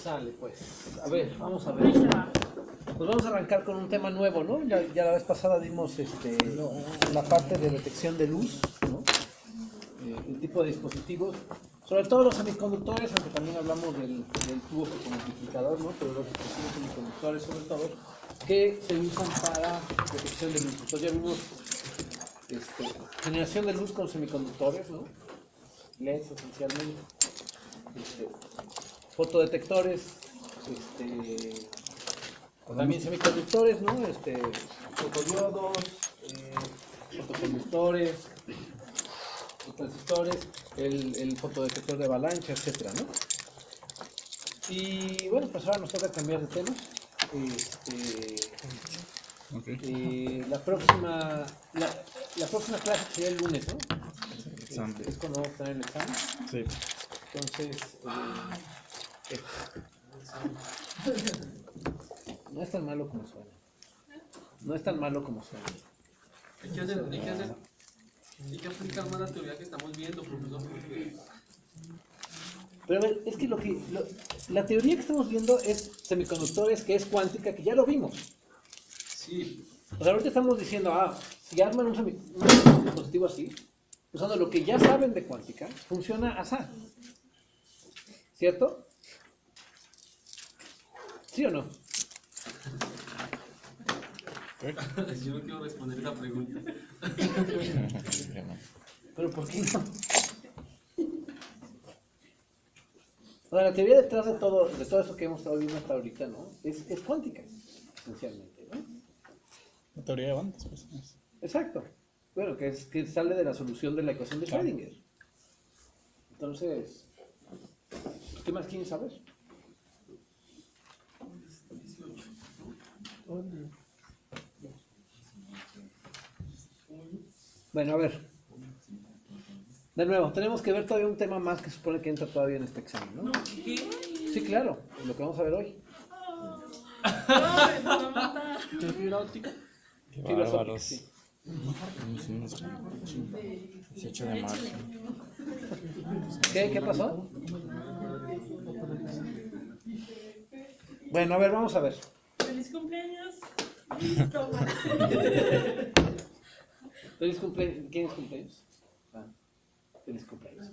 Sale, pues. A ver, vamos a ver. Pues vamos a arrancar con un tema nuevo, ¿no? Ya la vez pasada dimos la parte de detección de luz, ¿no? El tipo de dispositivos, sobre todo los semiconductores, aunque también hablamos del tubo fotomultiplicador, ¿no? Pero los dispositivos semiconductores, sobre todo, que se usan para detección de luz. Entonces ya vimos generación de luz con semiconductores, ¿no? LEDs esencialmente. Fotodetectores, también semiconductores, ¿no? Fotodiodos, fotoconductores, transistores, el fotodetector de avalancha, etcétera, ¿no? Y bueno, pues ahora nos toca cambiar de tema. La próxima clase sería el lunes, ¿no? Es cuando vamos a tener el examen. Sí. Entonces, no es tan malo como suena. No es tan malo como suena. Hay que aplicar más la teoría que estamos viendo, profesor. Pero a ver, es que la teoría que estamos viendo es semiconductores, que es cuántica, que ya lo vimos. Sí. O sea, ahorita estamos diciendo, si arman un dispositivo así, usando lo que ya saben de cuántica, funciona así. ¿Cierto? ¿Sí o no? Yo no quiero responder esa pregunta. ¿Pero por qué no? O sea, la teoría detrás de todo eso que hemos estado viendo hasta ahorita, ¿no? Es cuántica, esencialmente, ¿no? La teoría de bandas, pues. Exacto. Bueno, que sale de la solución de la ecuación de Schrödinger. Entonces, ¿qué más quieren saber? Bueno, a ver. De nuevo, tenemos que ver todavía un tema más que se supone que entra todavía en este examen, ¿no? Sí, claro, lo que vamos a ver hoy. ¿Fibra óptica? Qué Fibras ópticas, bárbaros. sí. 18 de marzo. ¿Qué pasó? Bueno, a ver, vamos a ver. ¡Feliz cumpleaños! Listo. ¿Feliz cumpleaños? ¿Quién es cumpleaños? Feliz cumpleaños.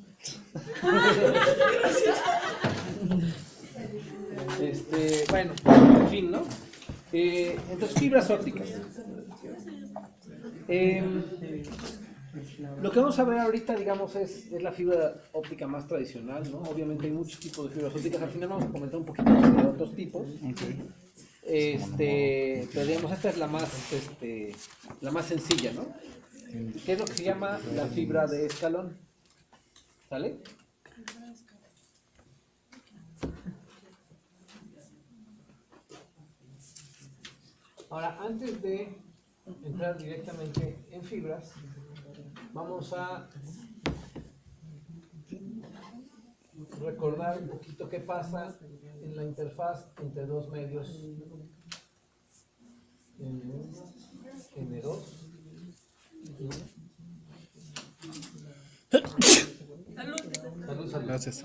Bueno, en fin, ¿no? Entonces, fibras ópticas. Lo que vamos a ver ahorita, digamos, es la fibra óptica más tradicional, ¿no? Obviamente hay muchos tipos de fibras ópticas. Al final vamos a comentar un poquito sobre otros tipos. Pero digamos, esta es la más sencilla, ¿no? Que es lo que se llama la fibra de escalón. ¿Sale? Ahora, antes de entrar directamente en fibras, vamos a recordar un poquito qué pasa en la interfaz entre dos medios N2. Salud. Gracias.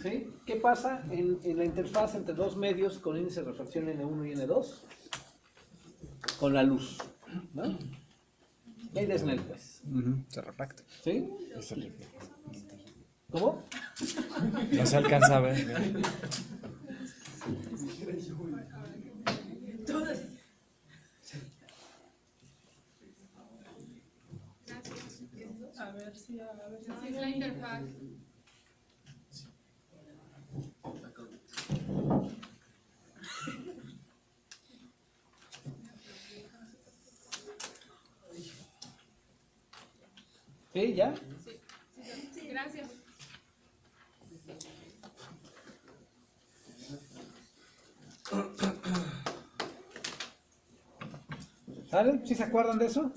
¿Sí? ¿Qué pasa en la interfaz entre dos medios con índice de refracción N1 y N2? Con la luz, ¿no? Ley de Snell, pues. Se refracta. ¿Sí? Y se le- ¿Cómo? No se alcanza a ver. A ver si Es la interfaz. ¿Sí? ¿Ya? Sí, gracias. ¿Sale? ¿Sí se acuerdan de eso?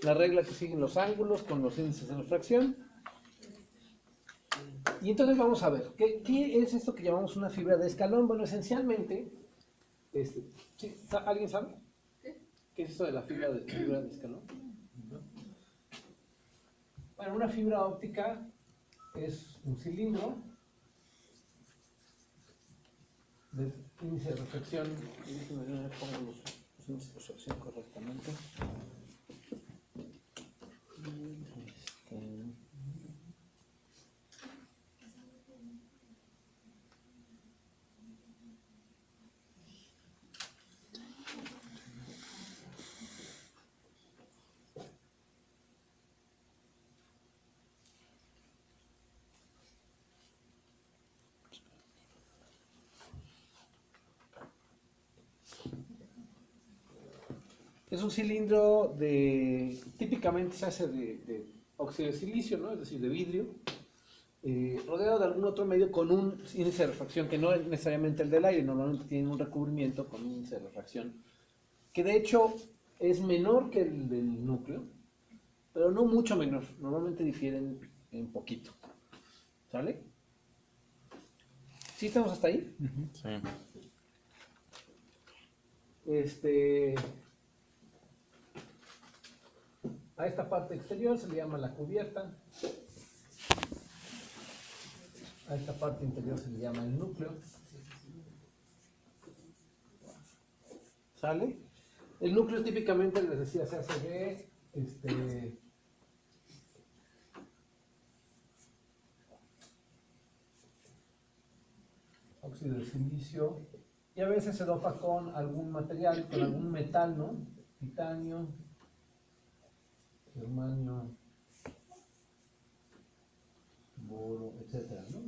La regla que siguen los ángulos con los índices de refracción. Y entonces vamos a ver, ¿qué es esto que llamamos una fibra de escalón? Bueno, esencialmente, ¿sí? ¿Alguien sabe? ¿Qué es esto de la fibra de escalón? Bueno, una fibra óptica es un cilindro de índice de reflexión. Déjenme ver, pongo los índices de reflexión correctamente. Es un cilindro típicamente se hace de óxido de silicio, ¿no? Es decir, de vidrio, rodeado de algún otro medio con un índice de refracción que no es necesariamente el del aire, normalmente tiene un recubrimiento con un índice de refracción que de hecho es menor que el del núcleo, pero no mucho menor, normalmente difieren en poquito. ¿Sale? ¿Sí estamos hasta ahí? Sí. A esta parte exterior se le llama la cubierta. A esta parte interior se le llama el núcleo. ¿Sale? El núcleo típicamente, les decía, se hace de óxido de silicio y a veces se dopa con algún material, con algún metal, ¿no? Titanio, germanio, boro, etcétera, ¿no?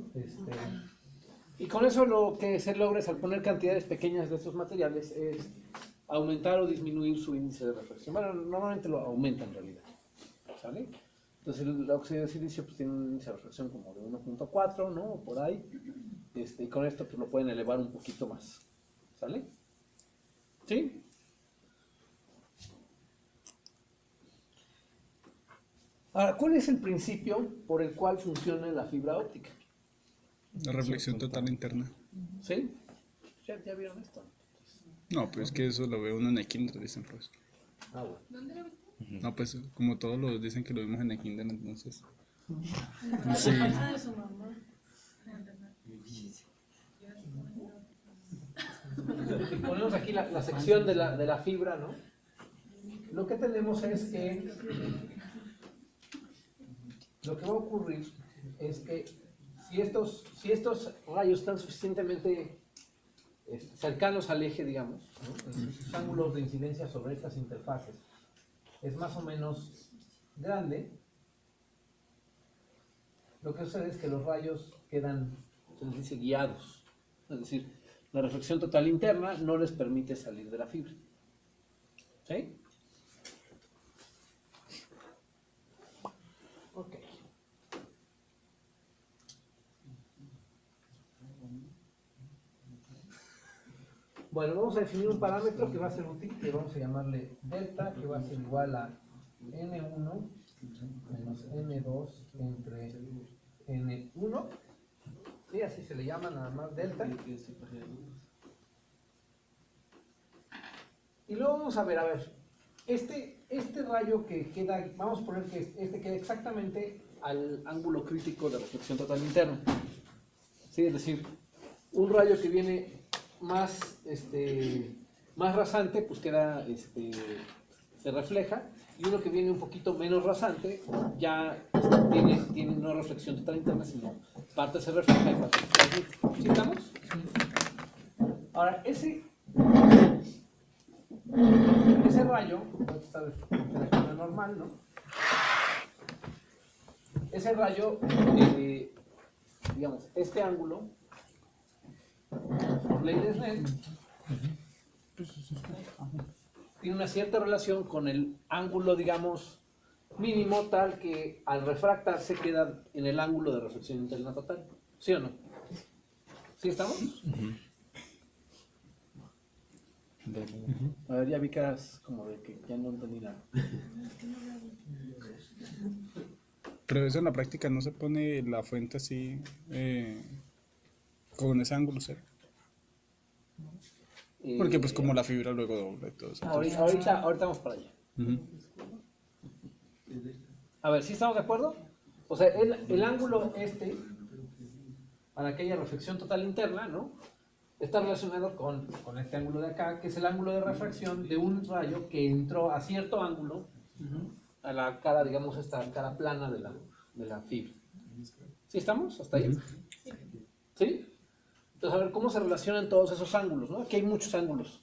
Y con eso lo que se logra es, al poner cantidades pequeñas de estos materiales, es aumentar o disminuir su índice de reflexión. Bueno, normalmente lo aumenta en realidad, ¿sale? Entonces el óxido de silicio pues, tiene un índice de reflexión como de 1.4, ¿no? O por ahí. Y con esto pues, lo pueden elevar un poquito más, ¿sale? ¿Sí? Ahora, ¿cuál es el principio por el cual funciona la fibra óptica? La reflexión total interna. ¿Sí? ¿Ya vieron esto? No, pues que eso lo ve uno en el kinder, dicen pues. Ah, bueno. ¿Dónde lo viste? No, pues como todos los dicen que lo vimos en el kinder, entonces. La Sí. panza de su mamá. Si ponemos aquí la sección de la fibra, ¿no? Lo que tenemos es que lo que va a ocurrir es que si estos rayos están suficientemente cercanos al eje, digamos, ¿no? Sus ángulos de incidencia sobre estas interfaces es más o menos grande, lo que sucede es que los rayos quedan, se les dice, guiados. Es decir, la reflexión total interna no les permite salir de la fibra. ¿Sí? Ok. Bueno, vamos a definir un parámetro que va a ser útil, que vamos a llamarle delta, que va a ser igual a N1 menos N2 entre N1. Sí, así se le llama nada más delta. Y luego vamos a ver, este rayo que queda, vamos a poner que este queda exactamente al ángulo crítico de reflexión total interna. Sí, es decir, un rayo que viene más rasante, pues queda, se refleja, y uno que viene un poquito menos rasante, ya tiene no reflexión total interna, sino parte se refleja y parte se transmite. ¿Sí estamos? Ahora, ese rayo, esta vez la normal, ¿no? Ese rayo, digamos, este ángulo, por ley de Snell, tiene una cierta relación con el ángulo, digamos, mínimo, tal que al refractarse queda en el ángulo de reflexión interna total. ¿Sí o no? ¿Sí estamos? A ver, ya vi caras como de que ya no entendí nada. Pero eso en la práctica no se pone la fuente así, con ese ángulo, ¿sí? Porque pues como la fibra luego doble todo eso. Ahorita vamos para allá. Ujú. A ver, ¿sí estamos de acuerdo? O sea, el ángulo este, para que haya reflexión total interna, ¿no? Está relacionado con este ángulo de acá, que es el ángulo de refracción de un rayo que entró a cierto ángulo a la cara, digamos, esta cara plana de la fibra. ¿Sí estamos? ¿Hasta ahí? ¿Sí? Entonces, a ver, ¿cómo se relacionan todos esos ángulos, no? Aquí hay muchos ángulos.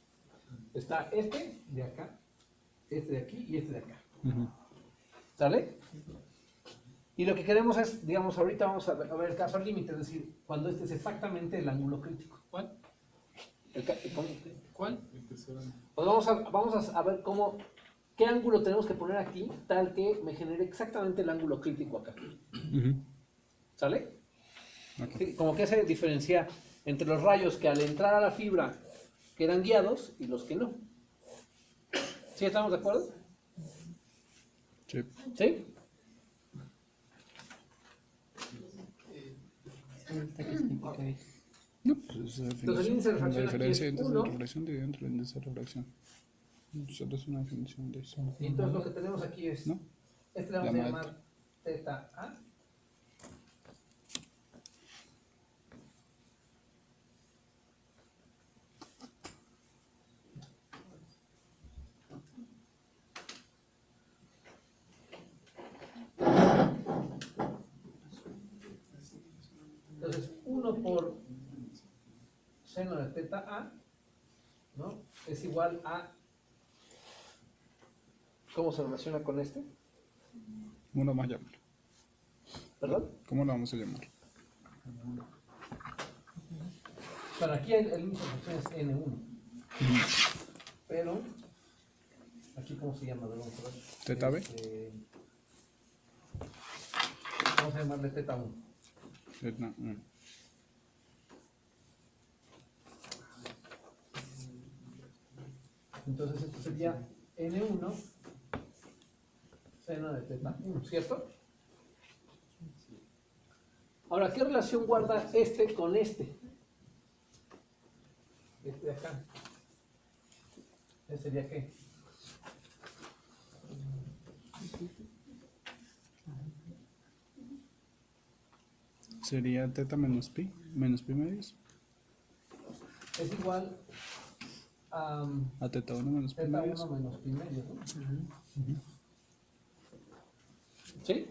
Está este de acá, este de aquí y este de acá. Ujú. ¿Sale? Y lo que queremos es, digamos, ahorita vamos a ver el caso al límite, es decir, cuando este es exactamente el ángulo crítico. ¿Cuál? ¿Cómo? ¿Cuál? Pues vamos a ver qué ángulo tenemos que poner aquí, tal que me genere exactamente el ángulo crítico acá. Ujú. ¿Sale? Ok. Sí, como que se diferencia entre los rayos que al entrar a la fibra quedan guiados y los que no. ¿Sí estamos de acuerdo? Sí. ¿Sí? No, pues Entonces, el índice de la refracción aquí diferencia es entre 1. la refracción dividido entre el índice de refracción. Solo es una definición de eso. Y entonces lo que tenemos aquí es, ¿No? este le vamos a La llamar teta A. Entonces, 1 por seno de teta A, ¿no? Es igual a, ¿cómo se relaciona con este? ¿Cómo lo vamos a llamar? ¿Perdón? ¿Cómo lo vamos a llamar? Bueno, aquí el índice de refracción es N1. Pero, aquí ¿cómo se llama? Vamos a ver. ¿Teta B? Vamos a llamarle teta 1. No, no. Entonces esto sería N1 seno de teta 1, ¿cierto? Ahora, ¿qué relación guarda este con este? Este de acá. ¿Ese sería qué? Sería teta menos pi medios. Es igual a A teta 1 menos pi teta medios. 1 menos pi medio, ¿no? ¿Sí?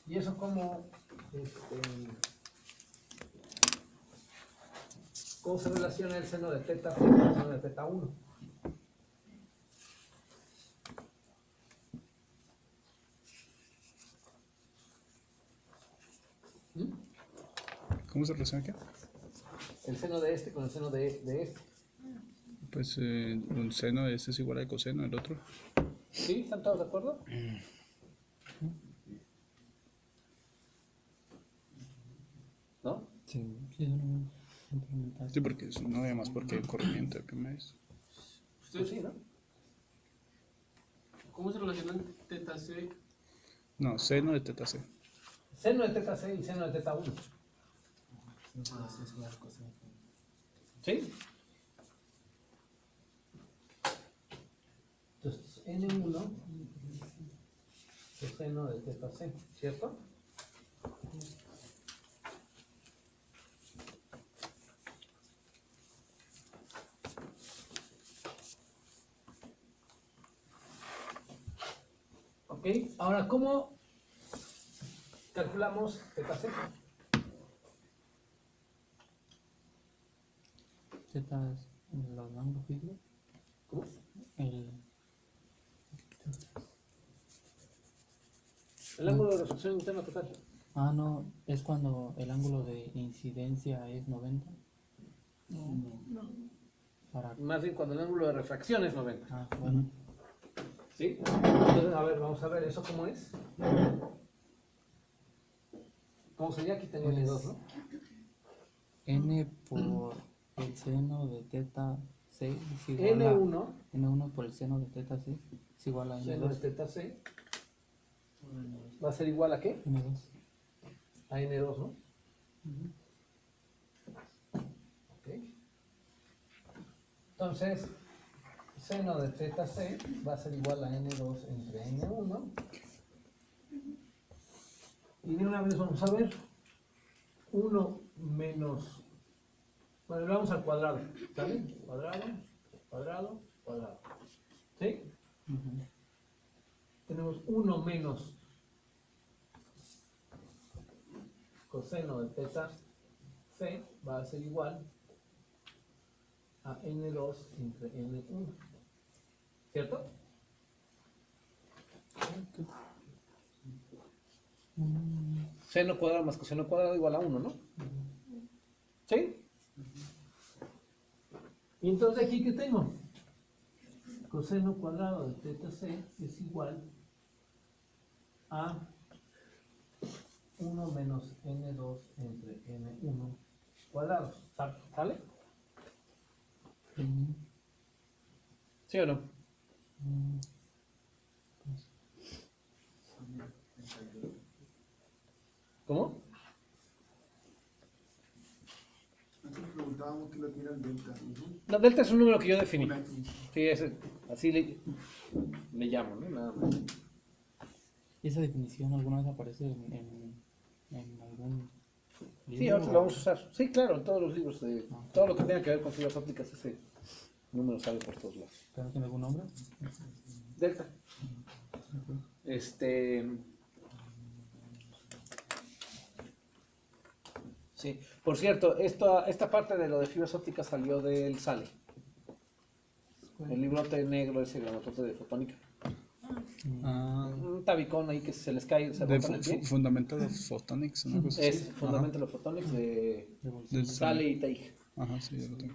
¿Y eso cómo se relaciona el seno de teta con el seno de teta 1? ¿Cómo se relaciona aquí? El seno de este con el seno de este. Pues un seno de este es igual al coseno del otro. ¿Sí? ¿Están todos de acuerdo? ¿No? Sí, sí, no, implementar. Sí, porque no hay más porque el corrimiento de pi medios. Pues sí, ¿no? ¿Cómo se relacionan teta C? No, seno de teta c. Seno de teta C y seno de teta 1. ¿Sí? Entonces, N1 es seno de teta C, ¿cierto? Ok, ahora, ¿cómo calculamos teta C? Z es los ángulos fijos. ¿Cómo? El ángulo de refracción interna total. No, es cuando el ángulo de incidencia es 90. Para, Más bien cuando el ángulo de refracción es 90. bueno, ¿Sí? Entonces, a ver, vamos a ver, ¿eso cómo es? ¿Cómo sería? Aquí tengo N2, ¿no? N por el seno de teta C es igual a N1, N1 por el seno de teta C es igual a seno de N2. teta C, va a ser igual a qué? N2. A N2, ¿no? Ok. Entonces, seno de teta C va a ser igual a N2 entre N1. Y de una vez vamos a ver 1 menos, bueno, lo vamos al cuadrado, ¿sale? Cuadrado, cuadrado, cuadrado. ¿Sí? Tenemos 1 menos coseno de teta C va a ser igual a N2 entre N1. ¿Cierto? Seno cuadrado más coseno cuadrado igual a 1, ¿no? ¿Sí? Y entonces aquí, ¿qué tengo? Coseno cuadrado de teta C es igual a 1 menos N2 entre N1 cuadrados. ¿Sale? ¿Sí o no? ¿Cómo? Antes preguntábamos qué es lo que era el delta. La delta es un número que yo definí. Una X. Sí, así le llamo, ¿no? Nada más. ¿Y esa definición alguna vez aparece en algún libro? Sí, ahora lo vamos a usar. Sí, claro, en todos los libros. Todo lo que tenga que ver con fibras ópticas, ese número sale por todos lados. ¿Pero tiene algún nombre? Delta. Sí, por cierto, esta parte de lo de fibras ópticas salió del SALE. El librote negro ese grandote de fotónica. Un tabicón ahí que se les cae, se De rompe el pie. Fundamental of Photonics, una cosa Es así. Fundamental of Photonics de Del SALE y Teij. Ajá, sí, ya lo tengo.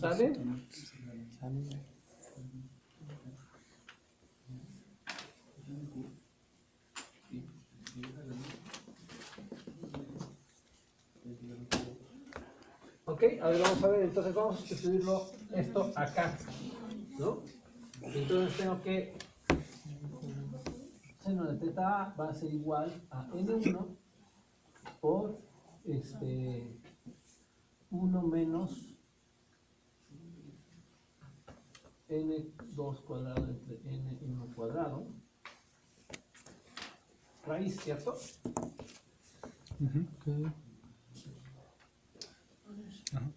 ¿Sale? Sale. Ok, a ver, vamos a ver, entonces vamos a sustituirlo esto acá, ¿no? Entonces tengo que seno de teta A va a ser igual a N1 por 1 menos N2 cuadrado entre N1 cuadrado raíz, ¿cierto? Ok. Ajá.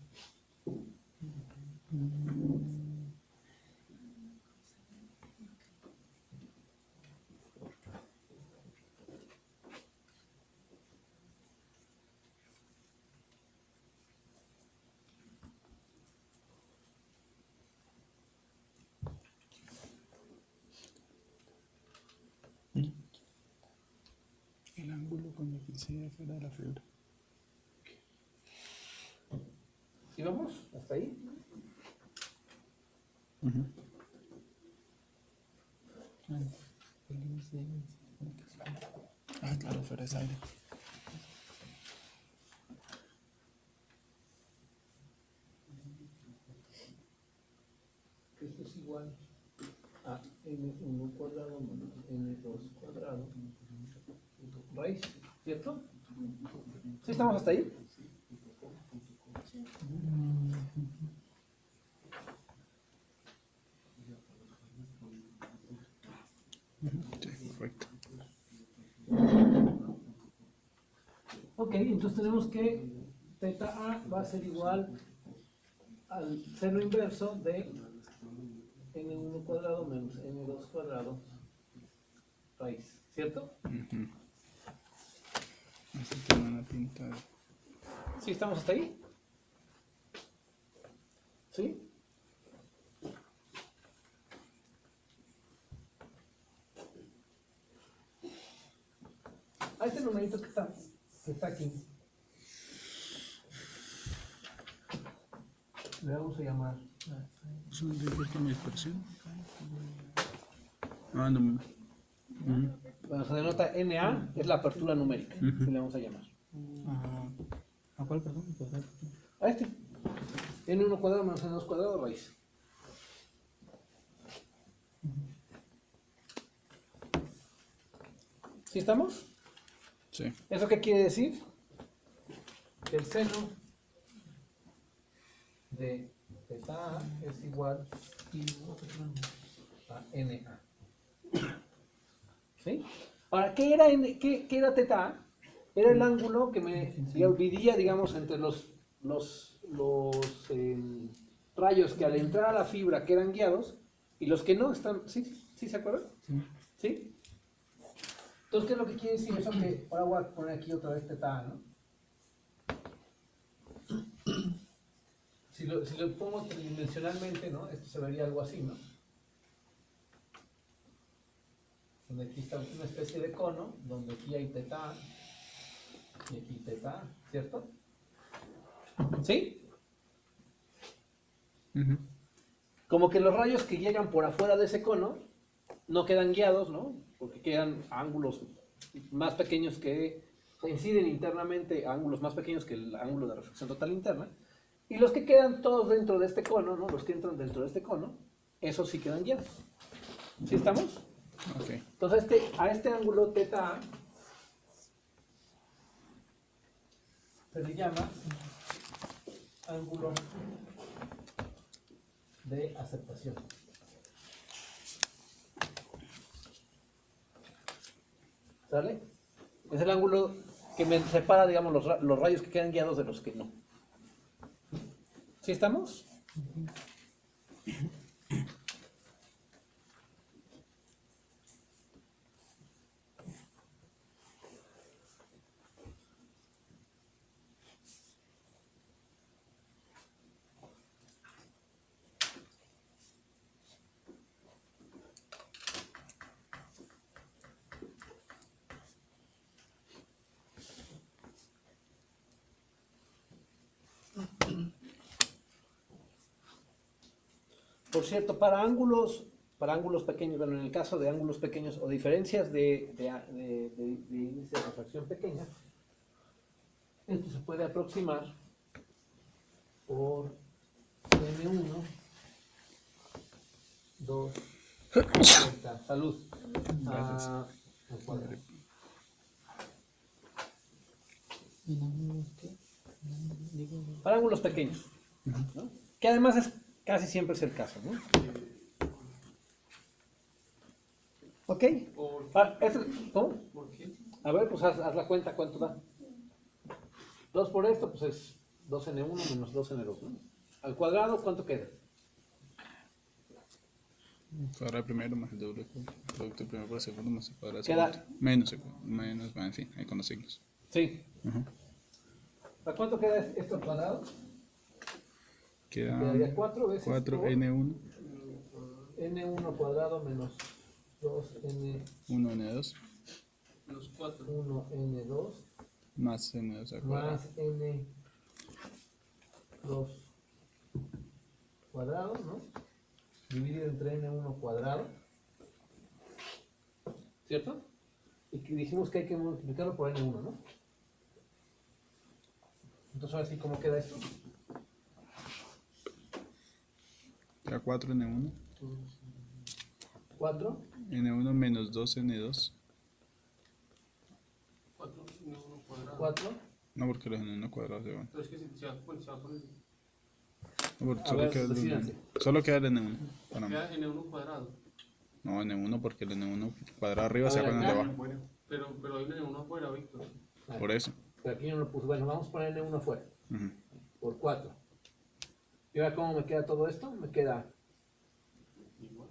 El ángulo con el que incide fuera de la fibra. ¿Sí vamos? ¿Hasta ahí? Ah, claro, fuera es aire. Esto es igual a N1 cuadrado menos N2 cuadrado raíz, ¿cierto? ¿Sí estamos hasta ahí? Sí, correcto. Ok, entonces tenemos que teta A va a ser igual al seno inverso de N1 cuadrado menos N2 cuadrado raíz, ¿cierto? Así tiene una pinta de... ¿Sí estamos hasta ahí? ¿Sí? A este numerito que está aquí le vamos a llamar ¿Es un defecto de dispersión? Ah, no. bueno, se denota NA, es la apertura numérica, así le vamos a llamar. ¿A cuál, perdón? A este. N1 cuadrado menos N2 cuadrado raíz. ¿Sí estamos? Sí. ¿Eso qué quiere decir? Que el seno de teta A es igual a NA. ¿Sí? Ahora, ¿qué era, qué era teta A? Era el ángulo que me dividía, digamos, entre los rayos que al entrar a la fibra quedan guiados y los que no están. ¿Sí? ¿Sí se acuerdan? ¿Sí? Entonces, ¿qué es lo que quiere decir eso? Que ahora voy a poner aquí otra vez teta A, ¿no? Si lo pongo tridimensionalmente, ¿no? Esto se vería algo así, ¿no? Donde aquí está una especie de cono, donde aquí hay teta A y aquí teta A, ¿cierto? ¿Sí? Ujú. Como que los rayos que llegan por afuera de ese cono no quedan guiados, ¿no? Porque quedan ángulos más pequeños que o sea, inciden internamente a ángulos más pequeños que el ángulo de reflexión total interna. Y los que quedan todos dentro de este cono, ¿no? Los que entran dentro de este cono, esos sí quedan guiados. ¿Sí estamos? Ok. Entonces a este ángulo teta A se le llama ángulo de aceptación. ¿Sale? Es el ángulo que me separa, digamos, los rayos que quedan guiados de los que no. ¿Sí estamos? Por cierto, para ángulos pequeños, bueno, en el caso de ángulos pequeños o diferencias de índice de refracción pequeña, esto se puede aproximar por N1, 2, salud, al cuadrado. ¿En ángulos qué? Digo, Para ángulos pequeños, ¿no? Que además es casi siempre es el caso, ¿no? ¿Ok? ¿Cómo? ¿Por qué? A ver, pues haz la cuenta, ¿cuánto da? 2 por esto, pues es 2n1 menos 2n2, ¿no? Al cuadrado, ¿cuánto queda? Cuadrado primero más el doble producto primero por el segundo más el cuadrado Queda- segundo. Menos, en fin, ahí con los signos. Sí. Ajá. ¿Para cuánto queda esto al cuadrado? Quedaría Queda 4 veces 4 por N1, n1 cuadrado menos 2n1 1 N2, Los 4. n2 más N2 al cuadrado. más n2 cuadrado, ¿no? Dividido entre n1 cuadrado. ¿Cierto? Y que dijimos que hay que multiplicarlo por n1, ¿no? Entonces ahora sí, ¿cómo queda esto? Queda 4 N1, 4 N1 menos 2 N2. 4, 1 cuadrado. 4. No, porque los N1 cuadrados se van. Pero es que se va a poner. No, porque A solo ver, queda el decídanse. N1. Solo queda el N1 para mí. Queda N1 cuadrado. No, N1 porque el N1 cuadrado arriba A se ver, va con el de acá. abajo. Bueno, Pero hay un N1 afuera, Víctor. Por eso. Pero aquí yo no lo puse. Bueno, vamos a poner n1 afuera. Ujú. Por 4. ¿Y ahora cómo me queda todo esto? Me queda Igual.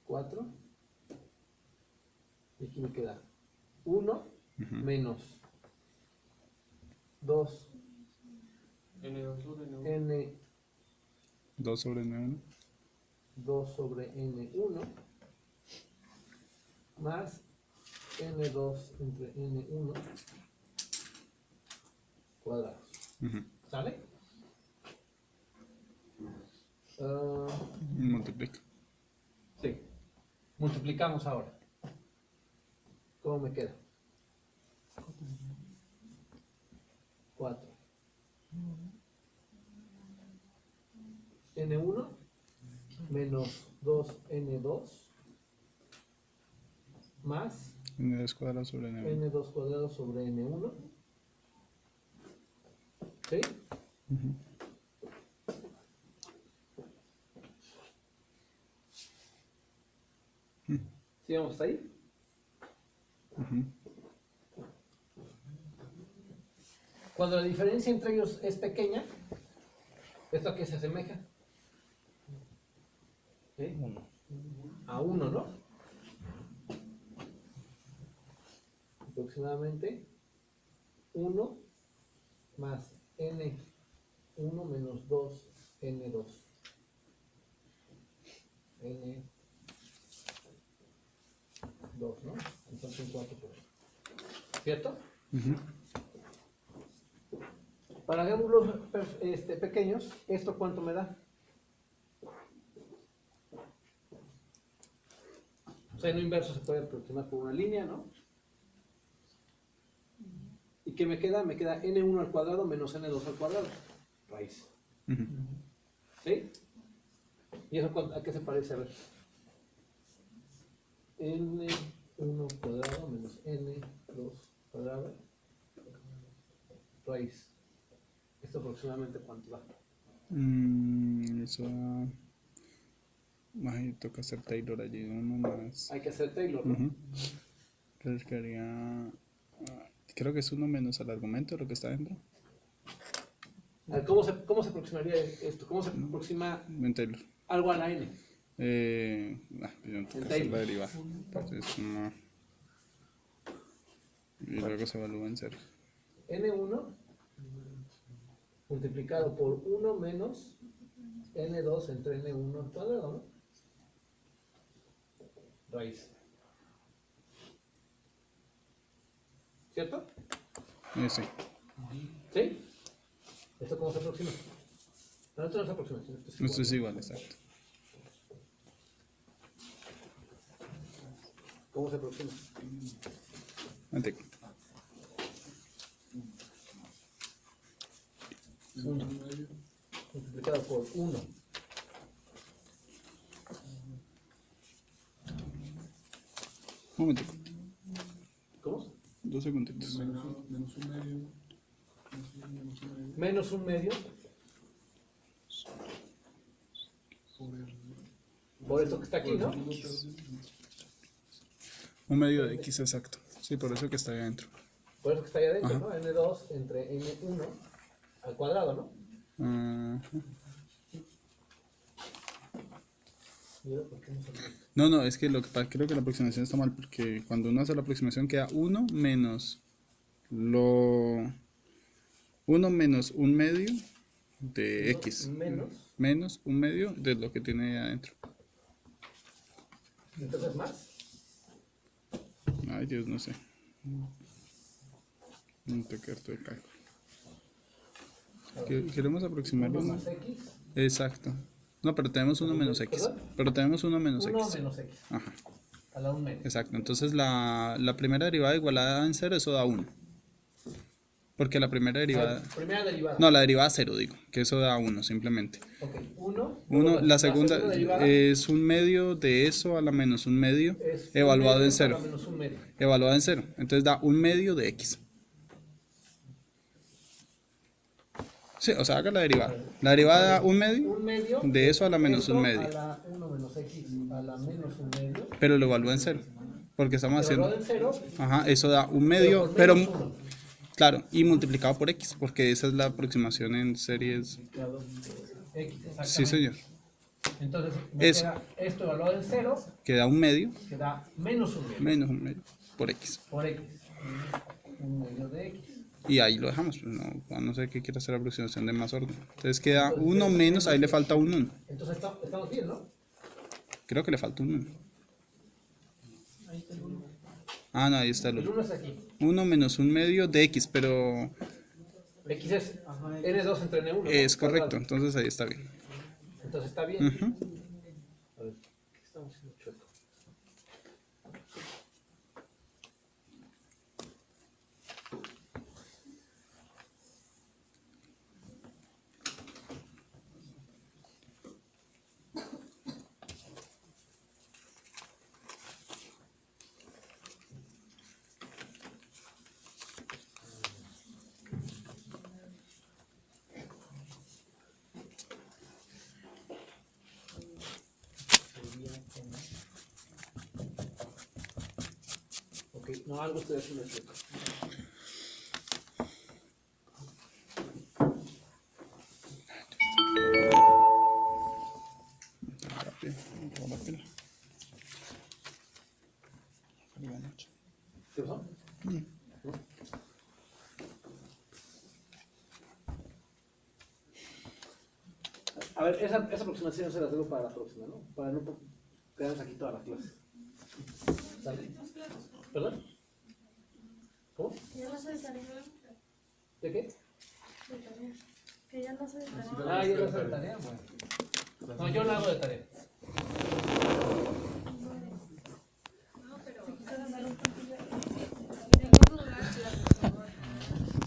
4. Y aquí me queda 1 Ujú. menos 2 N2 sobre N1. n 2 sobre N1. 2 sobre n1 más n2 entre n1 cuadrados. Ujú. ¿Sale? Multiplica. Sí. Multiplicamos ahora. ¿Cómo me queda? 4. N1 menos 2N2 más N2 cuadrado sobre N1. N2 cuadrado sobre N1. ¿Sí? ¿Sí vamos hasta ahí? Cuando la diferencia entre ellos es pequeña, ¿esto a qué se asemeja? ¿Sí? A 1, ¿no? Aproximadamente 1 más N1 menos 2 N2. N2, ¿no? Entonces 4 por ahí. ¿Cierto? Para ángulos pequeños, ¿esto cuánto me da? O sea, en inverso se puede aproximar por una línea, ¿no? ¿Y qué me queda? Me queda n1 al cuadrado menos n2 al cuadrado. Raíz. ¿Sí? ¿Y eso a qué se parece? A ver. n1 cuadrado menos n2 cuadrado. Raíz. ¿Esto aproximadamente cuánto da? Eso da... Ay, toca hacer Taylor allí, uno más. Hay que hacer Taylor, ¿no? Entonces quedaría... creo que es uno menos al argumento, lo que está dentro. A ver, ¿cómo se aproximaría esto? ¿Cómo se aproxima En Taylor. algo a la n? Yo no tengo que hacer la derivada. Entonces, no. Y luego se evalúa en cero. n1 multiplicado por 1 menos n2 entre n1 al cuadrado, ¿no? Raíz. ¿Cierto? Sí. ¿Sí? ¿Esto cómo se aproxima? No, esto no se aproxima. Esto es igual, exacto. ¿Cómo se aproxima? Manteca. 1 multiplicado por 1. Un momentico. ¿Cómo? 2 segunditos. Menos un medio. Por esto que está aquí, ¿no? Un medio de X, exacto. Sí, por eso que está ahí adentro. Por eso que está ahí adentro, Ajá. ¿no? N2 entre N1 al cuadrado, ¿no? Mira, ¿por qué no salió esto? No, es que lo que pasa, creo que la aproximación está mal, porque cuando uno hace la aproximación queda 1 menos 1 menos un medio de X. Menos un medio de lo que tiene ahí adentro. Entonces más. Ay, Dios, no sé. No te quedo de cálculo. Queremos aproximarlo. 1 más X. Exacto. No, pero tenemos 1 menos X. Pero tenemos 1 menos 1 X. menos X. Ajá. A la 1 menos. Exacto. Entonces la primera derivada igualada en 0, eso da 1. Porque la primera derivada... Primera derivada. No, la derivada 0, digo. Que eso da 1 simplemente. Ok, 1. La segunda derivada es un medio de eso a la menos un medio es un evaluado medio en 0. a la menos un medio. Evaluado en 0. Entonces da un medio de X. Sí, o sea, haga la derivada. La derivada da un medio Un medio. de eso a la menos esto un medio. A la 1 menos X a la menos un medio. Pero lo evalúa en 0. Porque estamos haciendo... Evaluado en 0. Ajá, eso da un medio, por pero... menos uno. Claro, y multiplicado por X, porque esa es la aproximación en series. X, exactamente. Sí, señor. Entonces, me Eso. queda esto evaluado en 0, Que da un medio que da menos un medio. menos un medio por X. Por X. Un medio de X. Y ahí lo dejamos, pues no, a no ser que quiera hacer la aproximación de más orden. Entonces queda 1 menos, ahí le falta un 1. Entonces estamos bien, ¿no? Creo que le falta un 1. Ah, no, ahí está el El 1. 1 es aquí. 1 menos un medio de X, pero X es N2 entre N1. es ¿no? correcto, Cuadrado. entonces ahí está bien. Entonces está bien. Ujú. A ver, ¿qué estamos haciendo chueco? Ok, no, algo estoy haciendo esto. Rápido, toda la pila. Arriba noche. ¿Qué pasó? A ver, esa aproximación se la tengo para la próxima, ¿no? Para no quedarnos aquí toda la clase. ¿Sale? ¿Perdón? ¿Cómo? Ya no soy tarea. ¿De qué? De tarea. Que ya no soy tarea. Ah, ya la hace de tarea, bueno. No, yo la hago de tarea. Si quisieras dar un poquillo.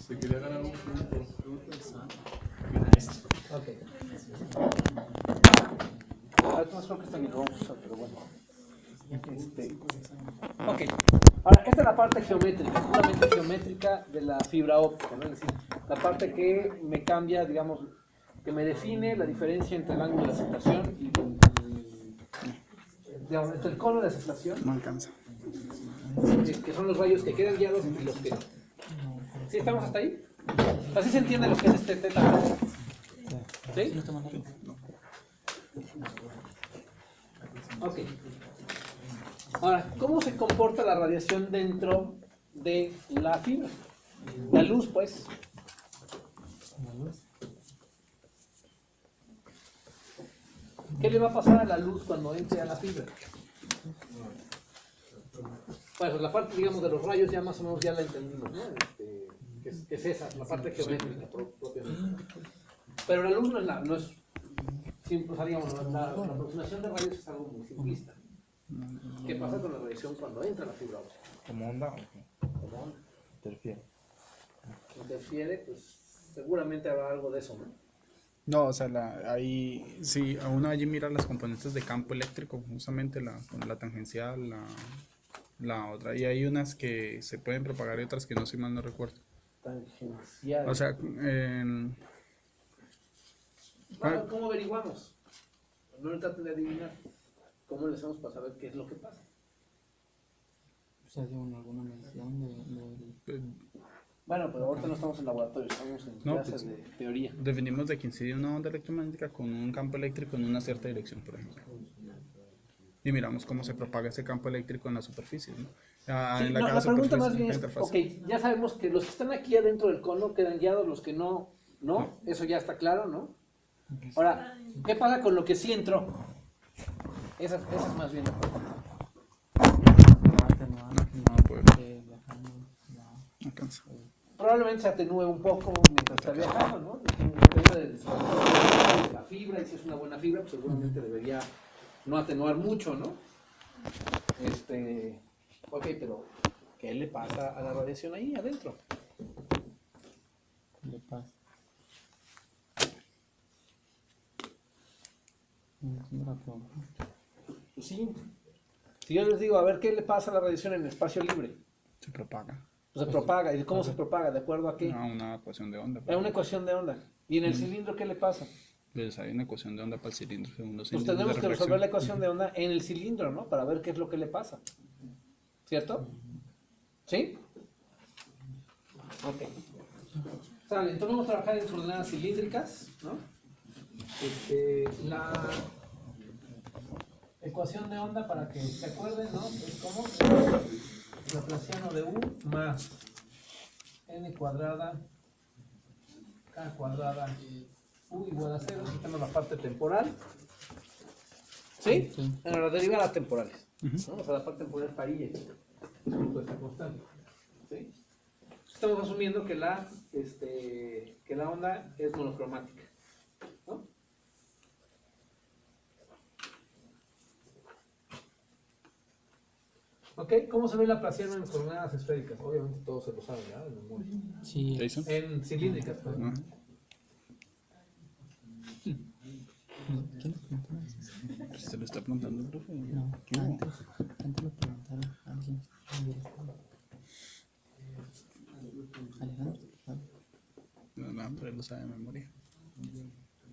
Se quería ganar un punto. Ok. No creo que esta ni lo vamos a usar, pero bueno. Ok. Ahora, esta es la parte geométrica, puramente geométrica de la fibra óptica, ¿no? Es decir, la parte que me cambia, digamos, que me define la diferencia entre el ángulo de aceptación y digamos, entre el cono de aceptación, No alcanza. que son los rayos que quedan guiados y los que no. ¿Sí estamos hasta ahí? Así se entiende lo que es este teta. ¿Sí? Ok. Ahora, ¿cómo se comporta la radiación dentro de la fibra? La luz, pues. ¿Qué le va a pasar a la luz cuando entre a la fibra? Bueno, la parte, digamos, de los rayos ya más o menos ya la entendimos, ¿no? Que es esa, la parte geométrica propiamente. Pero la luz no es simple, o sea, digamos, la aproximación de rayos es algo muy simplista. ¿Qué pasa con la radiación cuando entra la fibra óptica? ¿Como onda o qué? Como onda. Interfiere. Interfiere, pues seguramente habrá algo de eso, ¿no? No, o sea, ahí, sí, a uno allí mira las componentes de campo eléctrico, justamente la tangencial, la otra, y hay unas que se pueden propagar y otras que no, si mal no recuerdo. Tangencial. O sea, Bueno, ¿cómo averiguamos? No le traten de adivinar. ¿Cómo le hacemos para saber qué es lo que pasa? O sea, según alguna medición de Bueno, pero ahorita no estamos en laboratorio, estamos en No, clases pues, de teoría. definimos de que incide una onda electromagnética con un campo eléctrico en una cierta dirección, por ejemplo. Y miramos cómo se propaga ese campo eléctrico en la superficie, ¿no? Sí, En no, cada la pregunta superficie, más bien la es, interfaz. ok, ya sabemos que los que están aquí adentro del cono quedan guiados, los que no, eso ya está claro, ¿no? Ahora, ¿qué pasa con lo que sí entró? Esa es más bien la pregunta. No puede, no alcanza. Probablemente se atenúe un poco mientras está viajando, ¿no? Depende de la fibra, y si es una buena fibra, pues seguramente debería no atenuar mucho, ¿no? Ok, pero ¿qué le pasa a la radiación ahí adentro? de paz. Pues sí. Si yo les digo, a ver, ¿qué le pasa a la radiación en el espacio libre? Se propaga. Pues se propaga. ¿Y cómo se propaga? ¿De acuerdo a qué? A una ecuación de onda. Es una ecuación de onda. ¿Y en el cilindro qué le pasa? Pues hay una ecuación de onda para el cilindro, según los Pues índices tenemos de que reflexión. resolver la ecuación de onda en el cilindro, ¿no? Para ver qué es lo que le pasa. ¿Cierto? ¿Sí? Ok. Sale, entonces vamos a trabajar en coordenadas cilíndricas, ¿no? La ecuación de onda, para que se acuerden, ¿no? Es como Laplaciano de U más n cuadrada k cuadrada U igual a 0, quitando la parte temporal. ¿Sí? Sí. En las derivadas temporales. ¿No? O sea, la parte temporal varía. Es esta constante. ¿Sí? Estamos asumiendo que la onda es monocromática. ¿No? ¿Ok? ¿Cómo se ve el Laplaciano en coordenadas esféricas? Obviamente todos se lo saben, ¿verdad? De memoria. Sí, Jason. En cilíndricas, perdón. Ajá. ¿quién le preguntó eso? Pues se lo está preguntando el profe. No, ¿Qué hubo? antes lo preguntaron a alguien. Alejandro, ¿sabes? No, pero él lo sabe de memoria.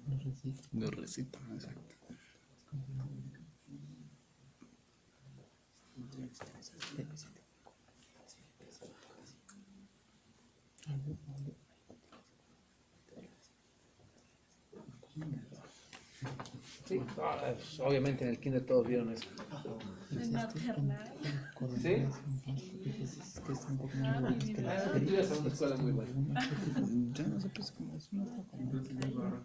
Lo recito. Lo recita, exacto. Sí, pues, obviamente en el kinder todos vieron eso. En maternal. ¿Sí? Que es un poco más bonito que la Tú ibas a una escuela muy buena. Ya no sé, pues como es una Siempre ha sido rara.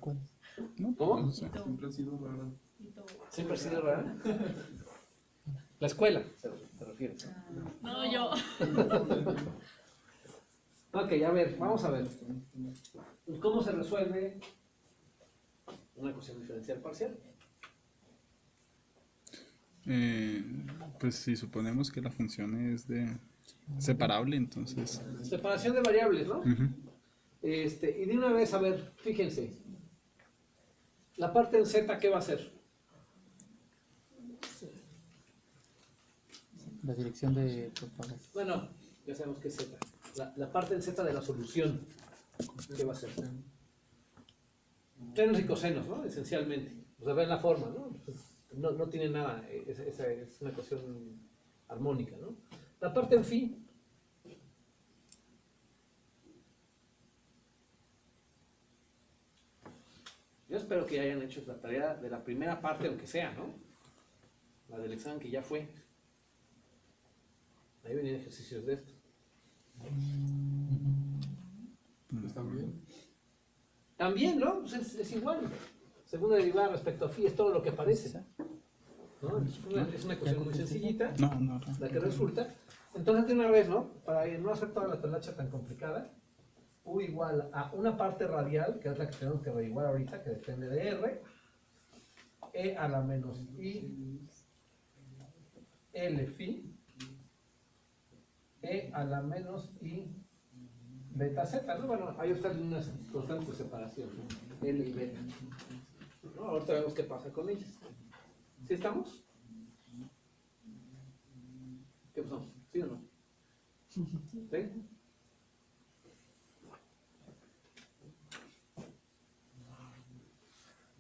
No, ¿Cómo? no sé. Siempre ha sido rara. Siempre ha sido rara. La escuela, te refieres. No, yo. Ok, a ver, vamos a ver. ¿Cómo se resuelve una ecuación diferencial parcial? Pues si suponemos que la función es de separable, entonces. Separación de variables, ¿no? Ujú. Y de una vez, a ver, fíjense. La parte en z, ¿qué va a ser? La dirección de propagación. Bueno, ya sabemos que es z. La parte en z de la solución, ¿qué va a ser? Senos y cosenos, ¿no? Esencialmente. O sea, ven la forma, ¿no? No tiene nada, es una ecuación armónica, ¿no? La parte en phi. Yo espero que hayan hecho la tarea de la primera parte, aunque sea, ¿no? La del examen que ya fue. Ahí venían ejercicios de esto. Pues también. También, ¿no? Pues es igual. Segunda derivada respecto a phi es todo lo que parece. ¿No? Es una ecuación muy sencillita, No. la que resulta. Entonces, de una vez, ¿no? Para no hacer toda la talacha tan complicada, U igual a una parte radial, que es la que tenemos que averiguar ahorita, que depende de R, E a la menos I, L phi, E a la menos I, beta z, ¿no? Bueno, ahí están unas constantes de separación, ¿no? L y beta. ¿No? Ahorita vemos qué pasa con ellas. ¿Sí estamos? ¿Qué pasó? ¿Sí o no? ¿Sí?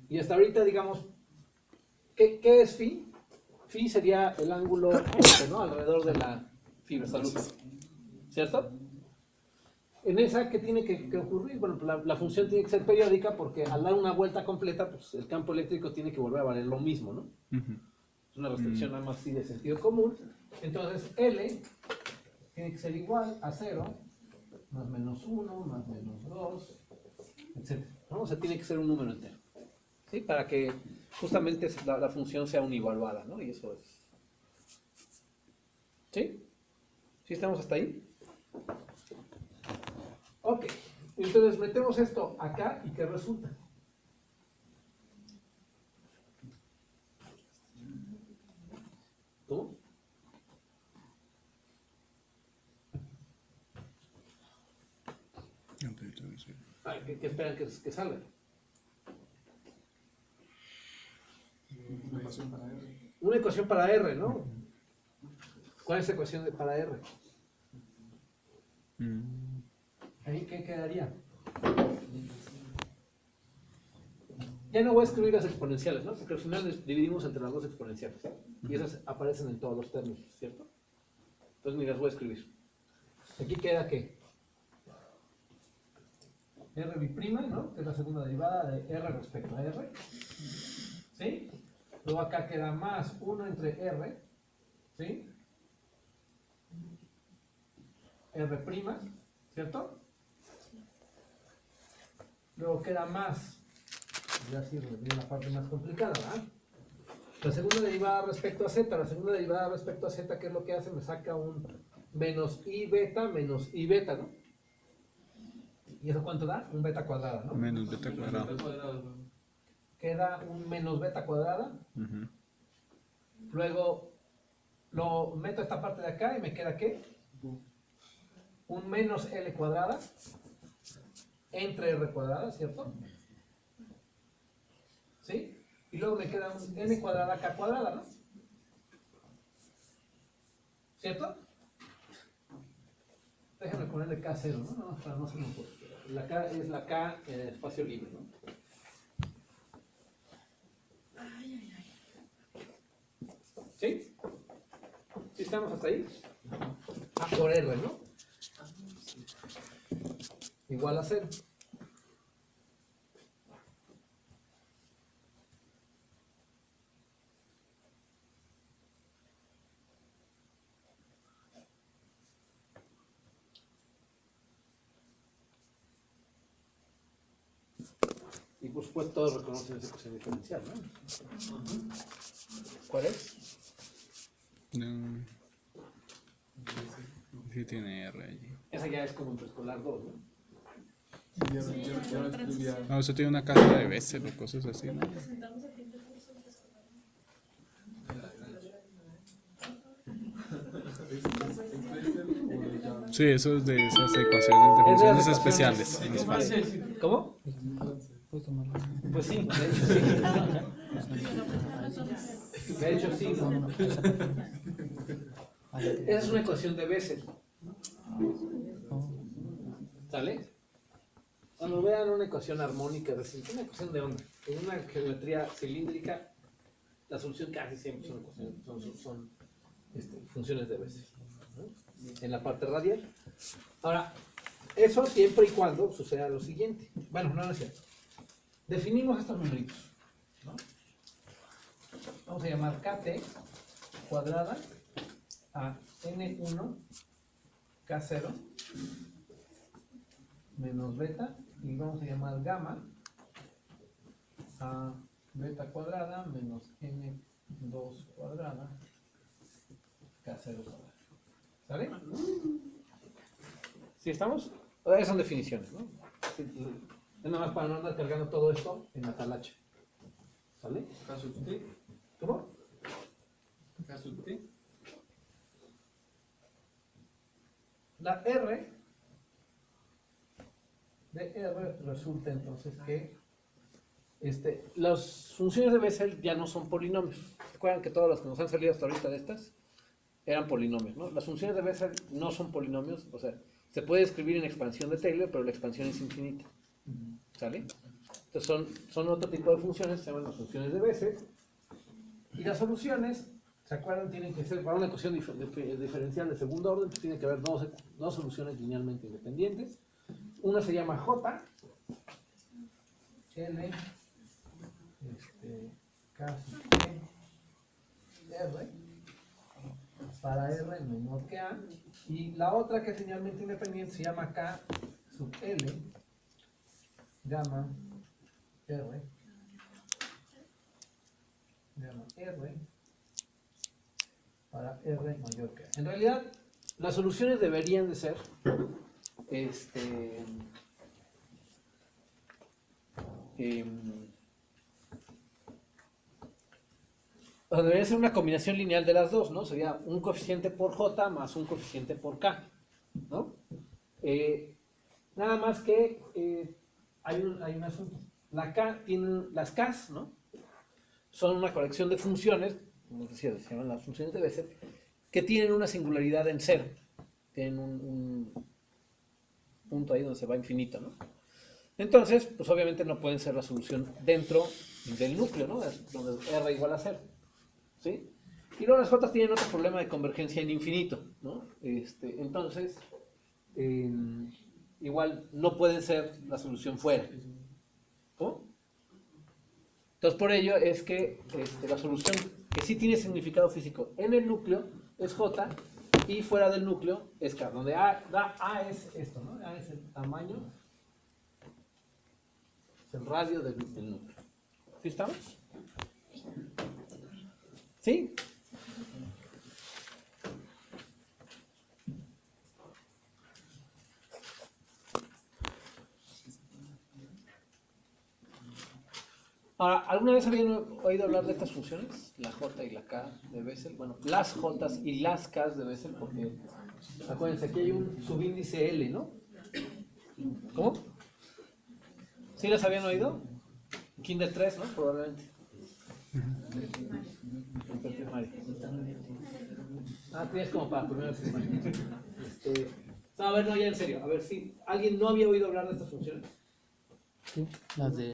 Y hasta ahorita, digamos, ¿qué es phi? Phi sería el ángulo ¿no? alrededor de la fibra, salud. ¿Cierto? En esa, ¿qué tiene que ocurrir? Bueno, la función tiene que ser periódica porque al dar una vuelta completa, pues el campo eléctrico tiene que volver a valer lo mismo, ¿no? Ujú. Es una restricción nada más así de sentido común. Entonces, L tiene que ser igual a 0, más menos 1, más menos 2, etc. ¿No? O sea, tiene que ser un número entero. ¿Sí? Para que justamente la función sea univaluada, ¿no? Y eso es... ¿Sí? ¿Sí estamos hasta ahí? Ok. Entonces metemos esto acá y ¿qué resulta? ¿Cómo? ¿Qué esperan que salga? Una ecuación para R. Una ecuación para R, ¿no? ¿Cuál es la ecuación para R? ¿Ahí qué quedaría? Ya no voy a escribir las exponenciales, ¿no? Porque al final dividimos entre las dos exponenciales. Y esas aparecen en todos los términos, ¿cierto? Entonces ni las voy a escribir. Aquí queda ¿qué? R bi'prima, ¿no? Que es la segunda derivada de R respecto a R. ¿Sí? Luego acá queda más 1 entre R. ¿Sí? R prima, ¿cierto? Luego queda más, ya sí, viene la parte más complicada, ¿verdad? La segunda derivada respecto a z, ¿qué es lo que hace? Me saca un menos i beta, ¿no? ¿Y eso cuánto da? Un beta cuadrada, ¿no? Menos beta cuadrado. Queda un menos beta cuadrada. Ujú. Luego lo meto a esta parte de acá y me queda ¿qué? Un menos L cuadrada entre R cuadrada, ¿cierto? ¿Sí? Y luego me queda un N cuadrada K cuadrada, ¿no? ¿Cierto? Déjame ponerle K0, ¿no? No, para no se me ocurre. La K es la K en espacio libre, ¿no? ¿Sí? ¿Sí estamos hasta ahí? Ah, por R, ¿no? igual a 0. Y por supuesto todos reconocen esa ecuación diferencial, ¿no? ¿Cuál es? No. Sí tiene R allí. Esa ya es como en preescolar 2, ¿no? No, eso tiene una carga de Bessel o cosas así, ¿no? Presentamos el fin de curso en preescolar. Sí, eso es de esas ecuaciones de Es de las funciones ecuaciones. especiales en espacio. ¿Cómo? Puedes tomarlo. Pues sí, de hecho sí. De hecho sí, ¿no? Esa es una ecuación de Bessel. ¿Sale? Cuando vean una ecuación armónica, es decir, una ecuación de onda, en una geometría cilíndrica, la solución casi siempre son ecuaciones, son funciones de Bessel, ¿no? En la parte radial. Ahora, eso siempre y cuando suceda lo siguiente. Bueno, no es cierto. Definimos estos numeritos, ¿no? Vamos a llamar KT cuadrada a N1 K0 menos beta, y vamos a llamar gamma a beta cuadrada menos N2 cuadrada K0 cuadrada. ¿Sale? ¿Sí estamos? Esas son definiciones, ¿no? Es nada más para no andar cargando todo esto en la talacha. ¿Sale? Caso T. ¿Cómo? Caso T. La R de R resulta entonces que las funciones de Bessel ya no son polinomios. Recuerdan que todas las que nos han salido hasta ahorita de estas eran polinomios, ¿no? Las funciones de Bessel no son polinomios, o sea, se puede escribir en expansión de Taylor, pero la expansión es infinita. ¿Sale? Entonces son otro tipo de funciones, se llaman las funciones de Bessel. Y las soluciones, ¿se acuerdan? Tienen que ser, para una ecuación diferencial de segundo orden, pues tiene que haber dos soluciones linealmente independientes. Una se llama J, L, K sub T, R, para R menor que A, y la otra que es linealmente independiente se llama K sub L, gamma R, gamma R, para R mayor que A. En realidad, las soluciones deberían de ser o sea, debería ser una combinación lineal de las dos, ¿no? Sería un coeficiente por J más un coeficiente por K, ¿no? Nada más que hay un asunto. Las Ks, ¿no? Son una colección de funciones, como decía, se llaman las funciones de Bessel, que tienen una singularidad en cero. Tienen un punto ahí donde se va infinito, ¿no? Entonces, pues obviamente no pueden ser la solución dentro del núcleo, ¿no? Donde R igual a 0, ¿sí? Y luego las J tienen otro problema de convergencia en infinito, ¿no? Entonces, igual no pueden ser la solución fuera. ¿Cómo? Entonces, por ello es que la solución que sí tiene significado físico en el núcleo es J, y fuera del núcleo es K, donde A es esto, ¿no? A es el tamaño, es el radio del núcleo. ¿Sí estamos? ¿Sí? Ahora, ¿alguna vez habían oído hablar de estas funciones? La J y la K de Bessel. Bueno, las J y las K de Bessel, porque acuérdense, aquí hay un subíndice L, ¿no? ¿Cómo? ¿Sí las habían oído? Kinder 3, ¿no? Probablemente. En primaria. Ah, tienes como para primero de primaria. No, a ver, no, ya en serio. A ver si alguien no había oído hablar de estas funciones. Sí, las de